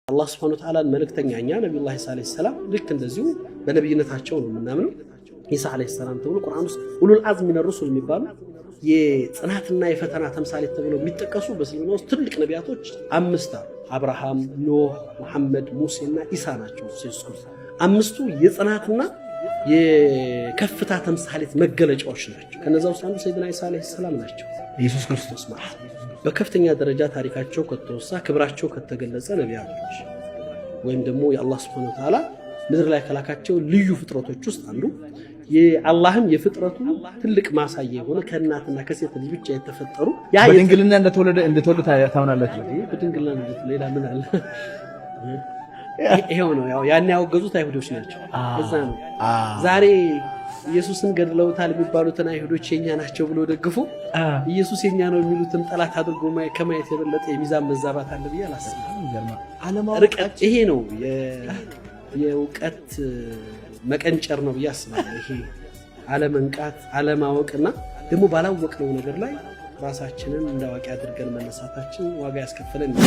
አላህ Subhanahu Wa Ta'ala መልእክተኛኛ ነብዩላህ ኢሳ አለይሂ ሰላም ልክ እንደዚሁ በነብይነታቸው ነው ምናምነው ኢሳ አለይሂ ሰላም ተብሎ ቁርአን ውስጥ ኡሉል አዝም ሚነ ሩሱል የሚባሉ የጽናትና የፈተና ተምሳሌት ተብለው የሚጠቀሱ በእስልምና ውስጥ ትልቅ ነቢያቶች 5 አሉ። አብርሃም፣ ኖህ፣ መሐመድ፣ ሙሴና ኢሳ ናቸው። አምስቱ የጽናትና የከፍታ ተምሳሌት መገለጫዎች ናቸው። ከነዛ ውስጥ አንዱ ሰይድና ኢሳ አለይሂ ሰላም ናቸው። ኢየሱስ ክርስቶስ ማለት በከፍተኛ ደረጃ ታሪካቸው ከተወሳ ክብራቸው ከተገለጸ ነቢያቶች ወይም ደግሞ የአላህ Subhanahu Wa Ta'ala ምድር ላይ ከላካቸው ልዩ ፍጥረቶች ውስጥ አንዱ የአላህም የፍጥረቱ ትልቅ ማሳያ የሆነ ከእናትና ከሴት ልጅ ብቻ የተፈጠሩ ያ በድንግልና እንደተወለደ ታምናላችሁ? በድንግልና ሌላ ምን አለ? ይሄው ነው ያው ያን ያወገዙት አይሁዶች ናቸው። እዛ ነው ዛሬ ኢየሱስን ገድለውታል የሚባሉትን አይሁዶች የኛ ናቸው ብሎ ደግፉ ኢየሱስ የኛ ነው የሚሉትን ጠላት አድርጎ ከማየት የበለጠ የሚዛን መዛባት አለ ብዬ አላስብም። ርቀት ይሄ ነው የእውቀት መቀንጨር ነው ብዬ አስባለሁ። ይሄ አለመንቃት አለማወቅና ደግሞ ባላወቅነው ነገር ላይ ራሳችንን እንዳዋቂ አድርገን መነሳታችን ዋጋ ያስከፈለን ነው።